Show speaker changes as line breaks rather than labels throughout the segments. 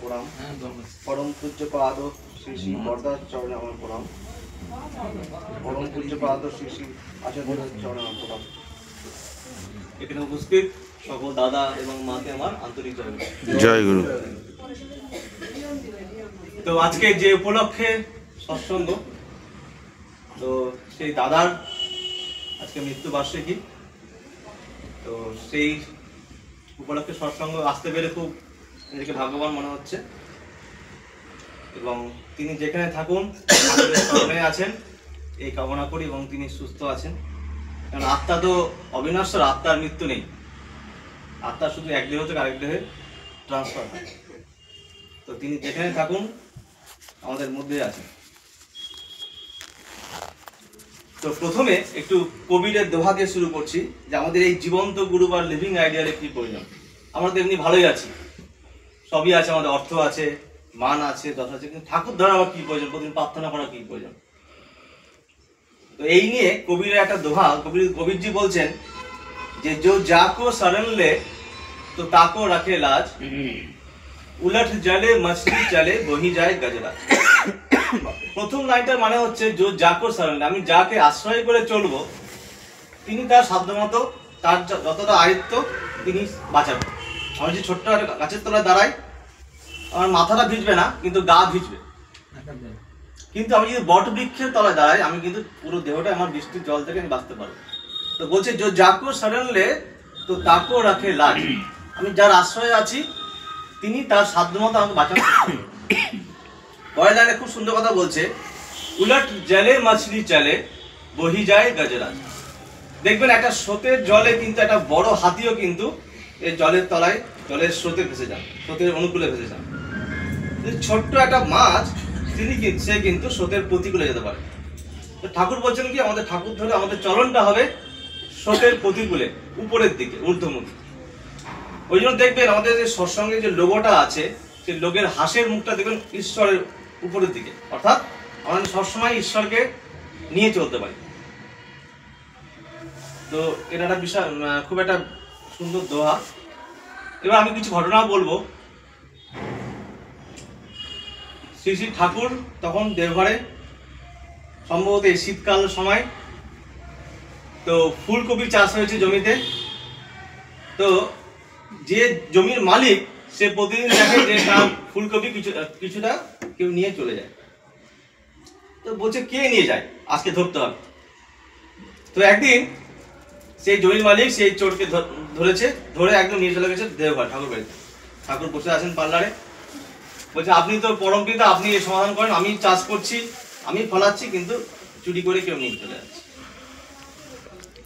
প্রণাম। পরম পূজ্য পাদ শ্রী শ্রী বরদার চরণে আমার প্রণাম। পরম পূজ্য পাদ শ্রী শ্রী আচার্যের চরণে আমার প্রণাম। এখানে উপস্থিত সকল দাদা এবং মাকে আমার আন্তরিক
জয় গুরু।
তো আজকে যে উপলক্ষে সৎসঙ্গ, তো সেই দাদার আজকে মৃত্যুবার্ষিকী, তো সেই উপলক্ষে সৎসঙ্গ আসতে পেরে খুব নিজেকে ভাগ্যবান মনে হচ্ছে। এবং তিনি যেখানে থাকুন স্মরণে আছেন এই কামনা করি, এবং তিনি সুস্থ আছেন। কারণ আত্মা তো অবিনশ্বর, আত্মার মৃত্যু নেই। আত্মা শুধু এক দেহ থেকে আরেক দেহে ট্রান্সফার হয়। তো তিনি যেখানে থাকুন আমাদের মধ্যে আছেন। তো প্রথমে একটু কোভিডের দোহা দিয়ে শুরু করছি, যে আমাদের এই জীবন্ত গুরু বা লিভিং আইডিয়ালে কি প্রয়োজন। আমরা তো এমনি ভালোই আছি, সবই আছে, আমাদের অর্থ আছে, মান আছে, যশ আছে, কিন্তু ঠাকুর ধরা আবার কি প্রয়োজন, প্রতিদিন প্রার্থনা করা কি প্রয়োজন। তো এই নিয়ে কবিরের একটা দোহা, কবিরজি বলছেন যে जो जाको शरण ले तो ताको रखे लाज, उलट जले मछली चले বহি যায় গজরা। প্রথম লাইনটার মানে হচ্ছে যে যাকো শরণ, আমি যাকে আশ্রয় করে চলবো তিনি তার সাধ্যমতো, তার যতটা আয়ত্ত তিনি বাঁচাবেন। আমি যে ছোট্ট গাছের তলায় দাঁড়াই, আমার মাথাটা ভিজবে না কিন্তু গা ভিজবে। কিন্তু আমি যদি বট বৃক্ষের তলায় দাঁড়াই, আমি কিন্তু পুরো দেহটা আমার বৃষ্টির জল থেকে আমি বাঁচতে পারবো। তো বলছে যে যাকো শরণ লে তো তাকো রাখে লাজ, আমি যার আশ্রয়ে আছি তিনি তার সাধ্যমতো আমাকে বাঁচানো। পরের লাইনে খুব সুন্দর কথা বলছে, উলট জলে মাছলি চলে বহি যায় গজরাজ। দেখবেন একটা স্রোতের জলে কিন্তু একটা বড় হাতিও কিন্তু এই জলের তলায়, জলের স্রোতে ভেসে যান, স্রোতের অনুকূলে ভেসে যান। ছোট্ট একটা মাছ সে কিন্তু স্রোতের প্রতিকূলে যেতে পারে। তো ঠাকুর বলছেন কি, আমাদের ঠাকুর ধরে আমাদের চলনটা হবে স্রোতের প্রতিকূলে, উপরের দিকে, ঊর্ধ্বমুখী। ওই জন্য দেখবেন আমাদের যে সৎসঙ্গে যে লোগোটা আছে, সেই লোকের হাসির মুখটা দেখবেন ঈশ্বরের উপরের দিকে, অর্থাৎ আমরা সবসময় ঈশ্বরকে নিয়ে চলতে পারি। তো এটা একটা বিষয়, খুব একটা সুন্দর দোহা। এবার আমি কিছু ঘটনা বলবো। শ্রী শ্রী ঠাকুর তখন দেওঘরে, সম্ভবত এই শীতকাল সময়, তো ফুলকপি চাষ হয়েছে জমিতে। তো যে জমির মালিক সে প্রতিদিন দেখে যে তার ফুলকপি কিছুটা কেউ নিয়ে চলে যায়। তো বলছে কে নিয়ে যায়, আজকে ধরতে হবে। তো একদিন সেই জমির মালিক সেই চোরকে ধরেছে, ধরে একদম নিয়ে চলে গেছে দেওঘর ঠাকুর বাড়িতে। ঠাকুর বসে আছেন পার্লারে, বলছে আপনি তো পরম পিতা, আপনি এর সমাধান করেন, আমি চাষ করছি, আমি ফলাচ্ছি, কিন্তু চুরি করে কেউ নিয়ে চলে যাচ্ছে।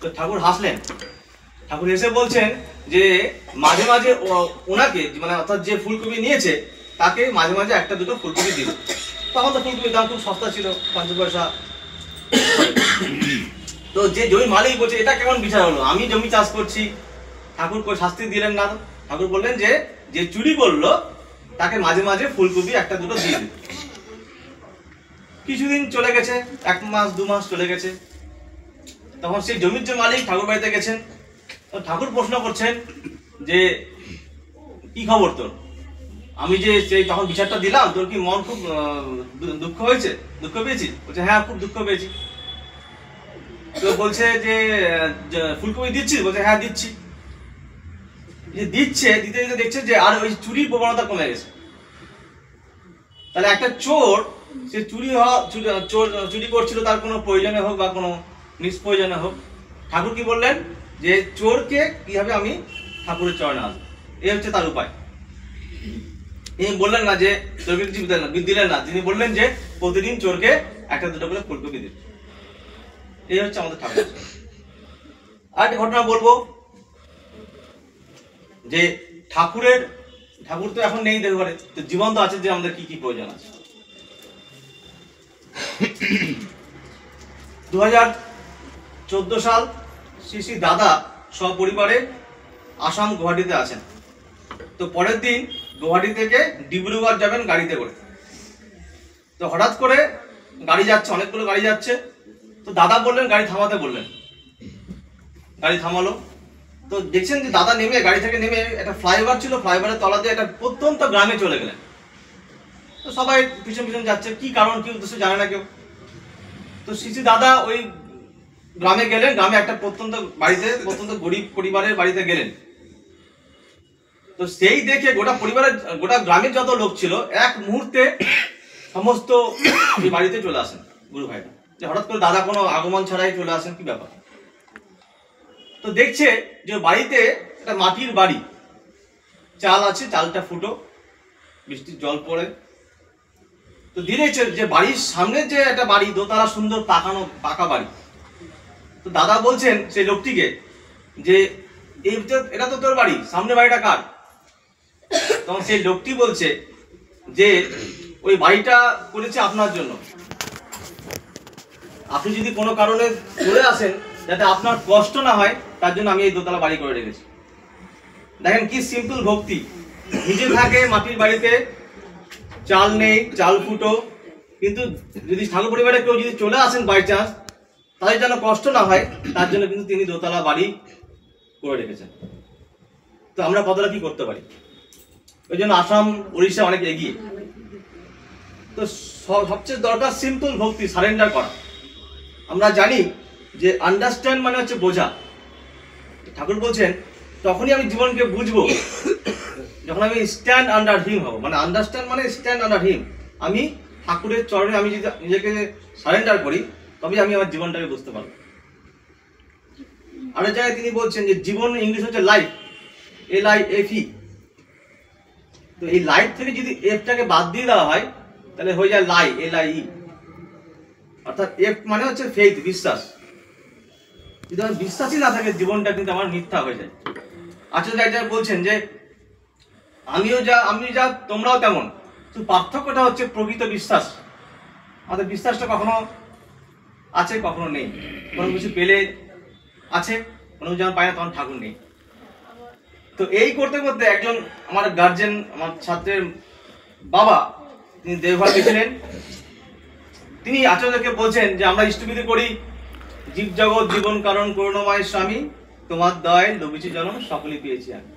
তো ঠাকুর হাসলেন। ঠাকুর এসে বলছেন যে মাঝে মাঝে ওনাকে, মানে অর্থাৎ যে ফুলকপি নিয়েছে তাকে মাঝে মাঝে একটা দুটো ফুলকপি দিল। তখন তো ফুলকপির দাম খুব সস্তা ছিল, 5 পয়সা। তো যে জমি মালিক বলছে এটা কেমন বিচার হলো, আমি জমি চাষ করছি, ঠাকুর শাস্তি দিলেন না। ঠাকুর বললেন যে যে চুরি করলো তাকে মাঝে মাঝে ফুলকপি একটা দুটো দিয়ে দিল। কিছুদিন চলে গেছে, 1 মাস 2 মাস চলে গেছে। তখন সেই জমির যে মালিক ঠাকুর বাড়িতে গেছেন, তো ঠাকুর প্রশ্ন করছেন যে কি খবর তোর, আমি যে সেই তখন বিচারটা দিলাম, তোর কি মন খুব দুঃখ হয়েছে, দুঃখ পেয়েছি? বলছে হ্যাঁ খুব দুঃখ পেয়েছি। তো বলছে যে ফুলকপি দিচ্ছিস? বলছে হ্যাঁ দিচ্ছি। যে দিচ্ছে, দিতে দিতে দেখছে যে আর ওই চুরির প্রবণতা কমে গেছে। তাহলে একটা চোর, সে চুরি করছিল তার কোনো প্রয়োজনে হোক বা কোনো নিষ্প্রয়োজনে হোক, ঠাকুর কি বললেন যে চোরকে কিভাবে আমি ঠাকুরের চরণে আসবো, এই হচ্ছে তার উপায়। তিনি বললেন না যে চোরকে কিছু দিলেন না, তিনি বললেন যে প্রতিদিন চোরকে একটা দুটো করে ফুলকপি দিন। এই হচ্ছে আমাদের ঠাকুর। আর একটা ঘটনা বলবো যে ঠাকুর তো এখন নেই দেওঘরে, তো জীবন্ত আছে, যে আমাদের কি কি প্রয়োজন আছে। 2014 সাল শ্রী শ্রী দাদা সপরিবারে আসাম গুয়াহাটিতে আছেন। তো পরের দিন গুয়াহাটি থেকে ডিব্রুগড় যাবেন গাড়িতে করে। তো হঠাৎ করে গাড়ি যাচ্ছে, অনেকগুলো গাড়ি যাচ্ছে। তো দাদা বললেন গাড়ি থামাতে, বললেন গাড়ি থামালো। তো দেখছেন যে দাদা নেমে, গাড়ি থেকে নেমে একটা ফ্লাইওভার ছিল, ফ্লাইওভারের তলা দিয়ে একটা প্রত্যন্ত গ্রামে চলে গেলেন। তো সবাই পিছন পিছন যাচ্ছে, কি কারণ কি উদ্দেশ্য জানে না কেউ। তো শিশু দাদা ওই গ্রামে গেলেন, গ্রামে একটা প্রত্যন্ত গরিব পরিবারের বাড়িতে গেলেন। তো সেই দেখে গোটা গ্রামের যত লোক ছিল এক মুহূর্তে সমস্ত বাড়িতে চলে আসেন গুরু ভাইরা, যে হঠাৎ করে দাদা কোনো আগমন ছাড়াই চলে আসেন, কি ব্যাপার। তো দেখছে যে বাড়িতে একটা মাটির বাড়ি, চাল আছে, চালটা ফুটো, বৃষ্টির জল পড়ে। তো দেখছে যে বাড়ির সামনে যে একটা বাড়ি, দোতলা সুন্দর পাকা বাড়ি। তো দাদা বলছেন সেই লোকটিকে যে এটা তো তোর বাড়ি, সামনে বাড়িটা কার? তখন সেই লোকটি বলছে যে ওই বাড়িটা করেছে আপনার জন্য, আপনি যদি কোনো কারণে চলে আসেন যাতে আপনার কষ্ট না হয় তার জন্য আমি এই দোতলা বাড়ি করে রেখেছি। দেখেন কি সিম্পল ভক্তি, নিজে থাকে মাটির বাড়িতে, চাল নেই, চাল ফুটো, কিন্তু যদি ঠাকুর পরিবারে কেউ যদি চলে আসেন বাই চান্স, তাদের যেন কষ্ট না হয় তার জন্য কিন্তু তিনি দোতলা বাড়ি করে রেখেছেন। তো আমরা কতটা কি করতে পারি, ওই জন্য আসাম উড়িষ্যা অনেক এগিয়ে। তো সবচেয়ে দরকার সিম্পল ভক্তি, সারেন্ডার করা। আমরা জানি যে আন্ডারস্ট্যান্ড মানে হচ্ছে বোঝা। ঠাকুর বলছেন তখনই আমি জীবনকে বুঝবো যখন আমি স্ট্যান্ড আন্ডার হিম হব। মানে আন্ডারস্ট্যান্ড মানে স্ট্যান্ড আন্ডার হিম। আমি ঠাকুরের চরণে আমি যদি নিজেকে সারেন্ডার করি তবে আমি আমার জীবনটাকে বুঝতে পারবো। আরেক জায়গায় তিনি বলছেন যে জীবন ইংলিশ হচ্ছে লাইফ, LIFE। তো এই লাইফ থেকে যদি এফটাকে বাদ দিয়ে দেওয়া হয় তাহলে হয়ে যায় LIE। অর্থাৎ এফ মানে হচ্ছে ফেইথ, বিশ্বাস। যদি আমার বিশ্বাসই না থাকে জীবনটা কিন্তু আমার মিথ্যা হয়ে যায়। আচার্য এক জায়গায় বলছেন যে আমি যা তোমরাও তেমন, তো পার্থক্যটা হচ্ছে প্রকৃত বিশ্বাস। আমাদের বিশ্বাসটা কখনো আছে কখনো নেই, কোনো কিছু পেলে আছে, কোনো কিছু যখন পাই না তখন ঠাকুর নেই। তো এই করতে করতে একজন আমার গার্জেন, আমার ছাত্রের বাবা, তিনি দেওঘর গেছিলেন। তিনি আচার্যকে বলছেন যে আমরা ইষ্টবিধি করি, জীব জগৎ জীবন কারণ করুণাময় স্বামী, তোমার দয় লভিছি জনম সকলই পেয়েছি আমি।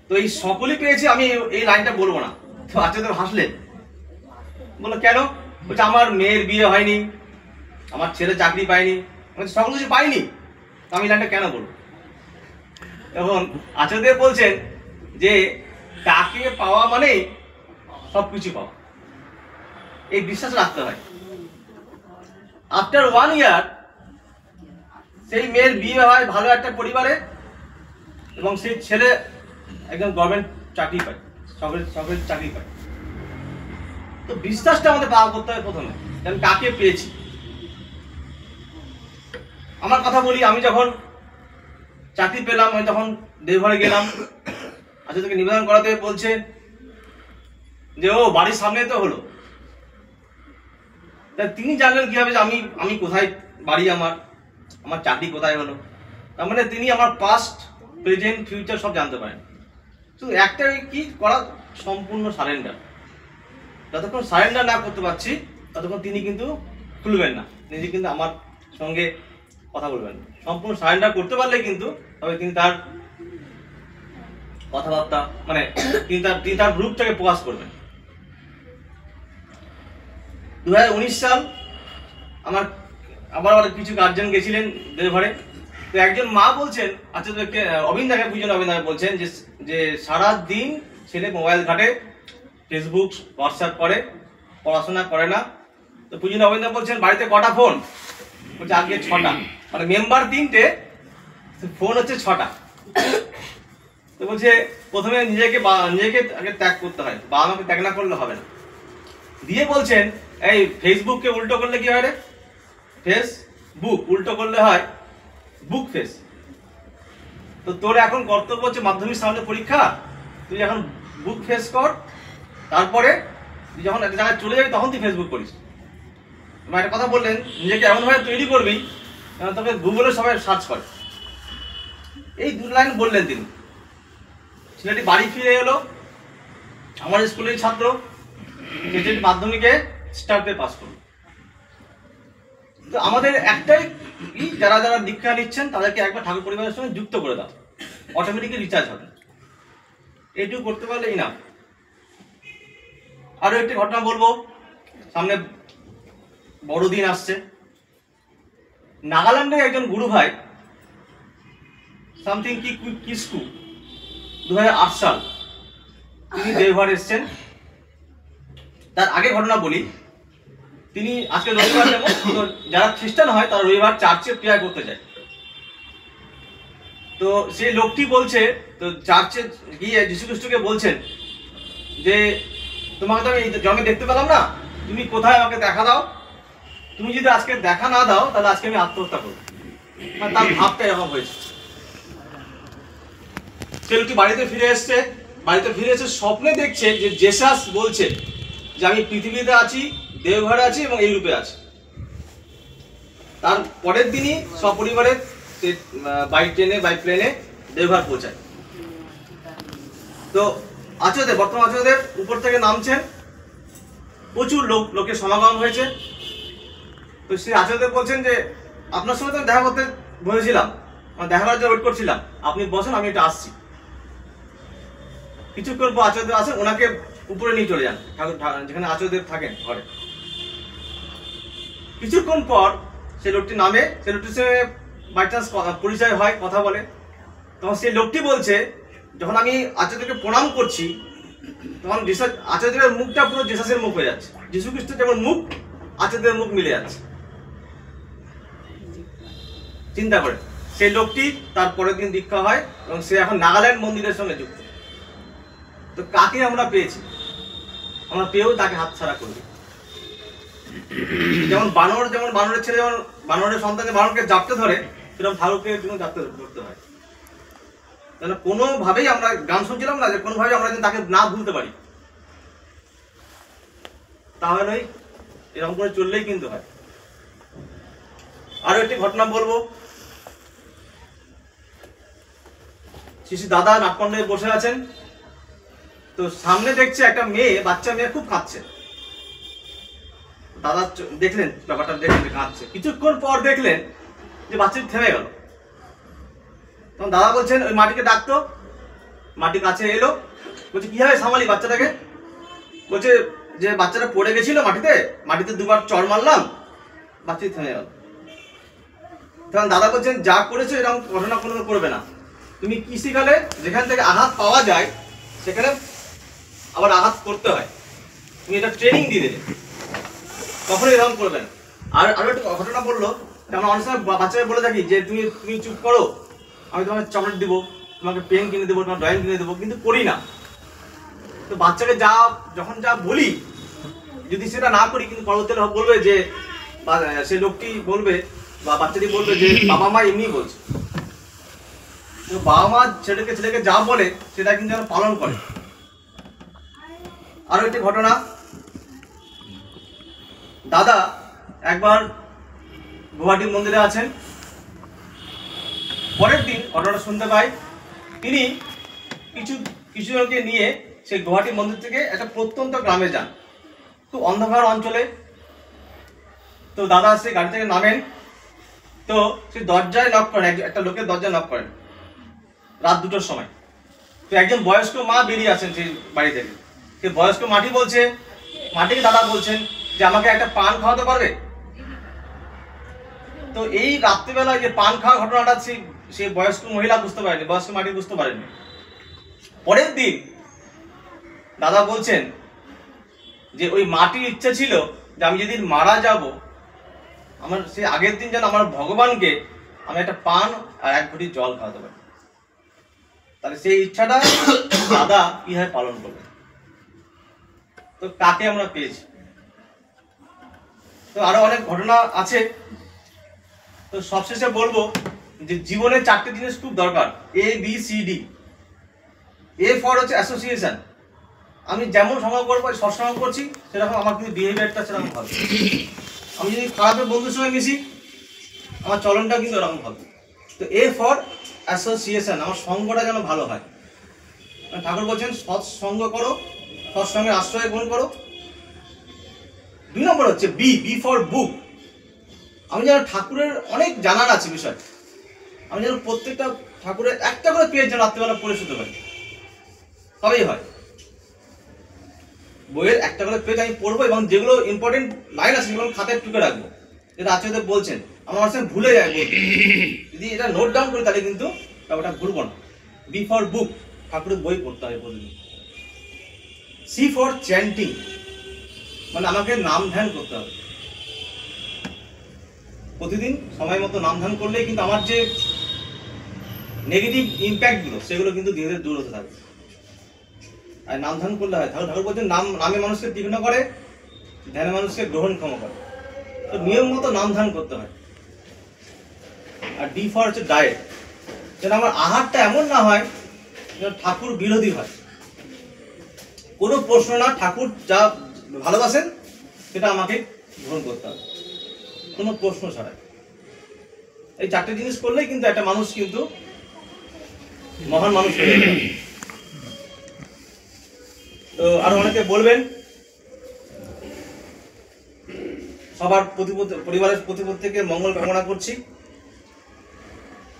তো এই সকলই পেয়েছি আমি এই লাইনটা বলবো না। তো আচার্য হাসলেন, বললো কেন? বলছে আমার মেয়ের বিয়ে হয়নি, আমার ছেলে চাকরি পায়নি, সকল কিছু পাইনি, আমি লাইনটা কেন বলবো? এখন আচার্যদেব বলছেন যে তাকে পাওয়া মানেই সবকিছু পাওয়া, এই বিশ্বাস রাখতে হয়। আফটার 1 ইয়ার সেই মেয়ের বিয়ে হয় ভালো একটা পরিবারে, এবং সেই ছেলে একদম গভর্নমেন্ট চাকরি পায়, সরকারি চাকরি পায়। তো বিশ্বাসটা আমাদের পাওয়া করতে হয় প্রথমে, আমি কাকে পেয়েছি। আমার কথা বলি, আমি যখন চাকরি পেলাম, আমি তখন দেওঘরে গেলাম, আচ্ছা তোকে নিবেদন করাতে বলছে যে ও বাড়ির সামনে তো হলো। তা তিনি জানলেন কিভাবে যে আমি কোথায় বাড়ি, আমার চাকরি কোথায় হলো। তার মানে তিনি আমার পাস্ট, প্রেজেন্ট, ফিউচার সব জানতে পারেন। শুধু একটা কি করা, সম্পূর্ণ সারেন্ডার। যতক্ষণ সারেন্ডার না করতে পারছি ততক্ষণ তিনি কিন্তু খুলবেন না, তিনি কিন্তু আমার সঙ্গে কথা বলবেন। সম্পূর্ণ সারেন্ডার করতে পারলে কিন্তু তবে তিনি তার কথাবার্তা, মানে তিনি তার রূপটাকে প্রকাশ করবেন। 2019 সাল আমার কিছু গার্জেন গেছিলেন দেওঘরে। তো একজন মা বলছেন, আচ্ছা অবিন্দাকে পুজো অবিন্দাকে বলছেন যে সারা দিন ছেলে মোবাইল ঘাটে, ফেসবুক হোয়াটসঅ্যাপ করে, পড়াশোনা করে না। তো পুজো অবিন্দা বলছেন বাড়িতে কটা ফোন? বলছে আগে 6টা, মানে মেম্বার 3টে, ফোন হচ্ছে 6টা। তো বলছে প্রথমে নিজেকে আগে ত্যাগ করতে হয়, বাবা মাকে ত্যাগ না করলে হবে না। দিয়ে বলছেন এই ফেসবুককে উল্টো করলে কি হয় রে? ফেসবুক উল্টো করলে হয় বুক ফেস। তো তোর এখন কর্তব্য হচ্ছে মাধ্যমিক সামনে পরীক্ষা, তুই এখন বুক ফেস কর, তারপরে তুই যখন একটা জায়গায় চলে যাবি তখন তুই ফেসবুক করিস। একটা কথা বললেন, নিজেকে এমনভাবে তৈরি করবি তবে গুগলে সবাই সার্চ করে। এই 2 লাইন বললেন তিনি। ছেলেটি বাড়ি ফিরে এলো, আমার স্কুলের ছাত্র, মাধ্যমিকে স্টার পেয়ে পাস করলো। তো আমাদের একটাই, যারা দীক্ষা নিচ্ছেন তাদেরকে একবার ঠাকুর পরিবারের সঙ্গে যুক্ত করে দাও, অটোমেটিক্যালি রিচার্জ হবে। এইটুকু করতে পারলে ইনাফ। আরো একটি ঘটনা বলবো, সামনে বড়দিন আসছে। নাগাল্যান্ডের একজন গুরু ভাই, সামথিং কিসকু, 2008 সাল, তিনি দেওঘর এসছেন। তার আগে ঘটনা বলি, তিনি আজকে রবিবার, যেমন যারা খ্রিস্টান হয় তারা রবিবার চার্চে প্রেয়ার করতে যায়। তো সেই লোকটি বলছে, তো চার্চে গিয়ে যীশু খ্রিস্টকে বলছেন যে তোমাকে তো আমি জন্মে দেখতে পেলাম না, তুমি কোথায় আমাকে দেখা দাও, তুমি যদি আজকে দেখা না দাও তাহলে আজকে আমি আত্মহত্যা করবো। মানে তার ভাবটা এরকম হয়েছে। সে লোকটি বাড়িতে ফিরে এসছে, বাড়িতে ফিরে এসে স্বপ্নে দেখছে যে জেসাস বলছে যে আমি পৃথিবীতে আছি, দেওঘরে আছি এবং এই রূপে আছি। তার পরের দিনই সপরিবারে বাই ট্রেনে বাই প্লেনে দেওঘর পৌঁছায়। তো আচার্যদেব, বর্তমান আচার্যদেব উপর থেকে নামছেন, প্রচুর লোকের সমাগম হয়েছে। তো সেই আচার্যদেব বলছেন যে আপনার সঙ্গে তো দেখা করতে বলেছিলাম, দেখা করার জন্য ওয়েট করছিলাম, আপনি বসেন, আমি এটা আসছি। কিছুক্ষণ পর আচার্যদেব আসেন, ওনাকে উপরে নিয়ে চলে যান, ঠাকুর যেখানে আচার্যদেব থাকেন ঘরে। কিছুক্ষণ পর সেই লোকটি নামে, সেই লোকটির সঙ্গে বাই চান্স পরিচয় হয়, কথা বলে। তখন সেই লোকটি বলছে যখন আমি আচার্যদেবকে প্রণাম করছি তখন আচার্যদেবের মুখটা পুরো জেসাসের মুখ হয়ে যাচ্ছে, যীশু খ্রিস্টের যেমন মুখ আচার্যদেবের মুখ মিলে যাচ্ছে। চিন্তা করে সেই লোকটি তার পরের দিন দীক্ষা হয় এবং সে এখন নাগাল্যান্ড মন্দিরের সঙ্গে যুক্ত। তো কাকে আমরা পেয়েছি, আমরা পেয়েও তাকে হাতছাড়া করবি। যেমন বানরের ছেলে, যেমন বানরের সন্তান বানরকে জাপতে ধরে, সেরকম ঠাকুরকে জাপতে ধরতে হয়। তাহলে কোনোভাবেই আমরা গান শুনছিলাম না যে কোনোভাবেই আমরা তাকে না ভুলতে পারি, তাহলে এরকম করে চললেই কিন্তু হয়। আরো একটি ঘটনা বলবো, শিশু দাদা নাটমণ্ডপে বসে আছেন। তো সামনে দেখছে একটা মেয়ে, বাচ্চা মেয়ে খুব কাঁদছে। দাদা দেখলেন ব্যাপারটা, দেখলেন যে কাঁদছে। কিছুক্ষণ পর দেখলেন যে বাচ্চাটি থেমে গেল। তখন দাদা বলছেন ওই মাটিকে ডাকতো। মাটি কাছে এলো, বলছে কিভাবে সামালি বাচ্চাটাকে? বলছে যে বাচ্চাটা পড়ে গেছিল মাটিতে দুবার চড় মারলাম, বাচ্চাটি থেমে গেল। তখন দাদা বলছেন যা করেছো এরকম ঘটনা কোনো করবে না। তুমি কি শিখালে? যেখান থেকে আঘাত পাওয়া যায় সেখানে আবার আঘাত করতে হয়, তুমি এটা ট্রেনিং দিয়ে দিলে, কখনো এরকম করবে না। আর আরো একটা ঘটনা বললো, আমরা অনেক সময় বাচ্চাকে বলে থাকি যে তুমি চুপ করো, আমি তোমাকে চকলেট দিব, তোমাকে পেন কিনে দেবো, তোমার ড্রয়িং কিনে দেবো, কিন্তু করি না। তো বাচ্চাকে যখন যা বলি, যদি সেটা না করি, কিন্তু পরবর্তীতে বলবে যে সে লোকটি বলবে বা বাচ্চাটি বলবে যে বাবা মা এমনি বলছে। তো বাবা মা ছেলেকে যা বলে সেটা কিন্তু যেন পালন করে। আরো একটি ঘটনা, দাদা একবার গুয়াহাটি মন্দিরে আছেন। পরের দিন ঘটনাটা শুনতে পাই, তিনি কিছু জনকে নিয়ে সেই গুয়াহাটি মন্দির থেকে একটা প্রত্যন্ত গ্রামে যান, খুব অন্ধকার অঞ্চলে। তো দাদা সে গাড়ি থেকে নামেন, তো সে দরজায় নক করেন, একটা লোকের দরজায় নক করেন রাত 2টোর সময়। তো একজন বয়স্ক মা বেরিয়ে আসেন সেই বাড়ি থেকে। সে বয়স্ক মাটিকে দাদা বলছেন যে আমাকে একটা পান খাওয়াতে পারবে? তো এই রাত্রিবেলায় যে পান খাওয়ার ঘটনাটা সেই বয়স্ক মহিলা বুঝতে পারেনি, বয়স্ক মাটি বুঝতে পারেনি। পরের দিন দাদা বলছেন যে ওই মাটির ইচ্ছা ছিল যে আমি যেদিন মারা যাব, আমার সেই আগের দিন যেন আমার ভগবানকে আমি একটা পান আর 1 ঘটি জল খাওয়াতে পারি। তাহলে সেই ইচ্ছাটা দাদা কিভাবে পালন করবে? তো কাকে আমরা পেয়েছি? তো আরো অনেক ঘটনা আছে। তো সবশেষে বলবো যে জীবনে 4টে জিনিস খুব দরকার, ABCD। A ফর হচ্ছে অ্যাসোসিয়েশন, আমি যেমন সঙ্গ করবো, সৎসঙ্গ করছি সেরকম আমার কিন্তু বিহেভিয়ারটা সেরকম হবে। আমি যদি খারাপের বন্ধুর সঙ্গে মিশি, আমার চলনটা কিন্তু এরকম হবে। তো A ফর অ্যাসোসিয়েশন, আমার সঙ্গটা যেন ভালো হয়। ঠাকুর বলছেন সৎসঙ্গ করো, সৎসঙ্গের আশ্রয় গ্রহণ করো। 2 নম্বর হচ্ছে বি ফর বুক, আমি যেন ঠাকুরের অনেক জানার আছে বিষয়, আমি যেন প্রত্যেকটা ঠাকুরের একটা করে পেজ যেন রাত্রিবেলা পড়ে শুতে পারি, তবেই হয়। বইয়ের একটা করে পেজ আমি পড়বো এবং যেগুলো ইম্পর্টেন্ট লাইন আছে সেগুলো আমি খাতায় টুকে রাখবো, যেটা আচার্যদেব বলছেন। আমার অনেক সময় ভুলে যায় বলতে, যদি এটা নোট ডাউন করি তাহলে কিন্তু ব্যাপারটা ভুলবো না। বি ফর বুক, ঠাকুরের বই পড়তে হবে প্রতিদিন। সি ফর চ্যান্টিং, মানে আমাকে নাম ধ্যান করতে হবে প্রতিদিন সময় মতো। নাম ধ্যান করলেই কিন্তু আমার যে নেগেটিভ ইম্প্যাক্টগুলো সেগুলো কিন্তু ধীরে ধীরে দূর হতে থাকবে। আর নাম ধ্যান করলে হয়, ঠাকুর বলছেন নামে মানুষকে তীক্ষ্ণ করে, ধ্যানে মানুষকে গ্রহণক্ষম করে। তো নিয়ম মতো নাম ধ্যান করতে হয়। আর ডি ফর হচ্ছে ডায়েট, যেন আমার আহারটা এমন না হয় যেন ঠাকুর বিরোধী হয়। কোনো প্রশ্ন না, ঠাকুর যা ভালোবাসেন সেটা আমাকে গ্রহণ করতে হবে, কোনো প্রশ্ন ছাড়াই। এই 4টে জিনিস করলেই কিন্তু একটা মানুষ কিন্তু মহান মানুষ হয়ে যাবে। তো আরো অনেকে বলবেন, সবার পরিবারের প্রত্যেকের মঙ্গল কামনা করছি।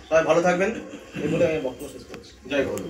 সবাই ভালো থাকবেন, এই বলে আমি বক্তব্য শেষ করছি। জয় গুরু।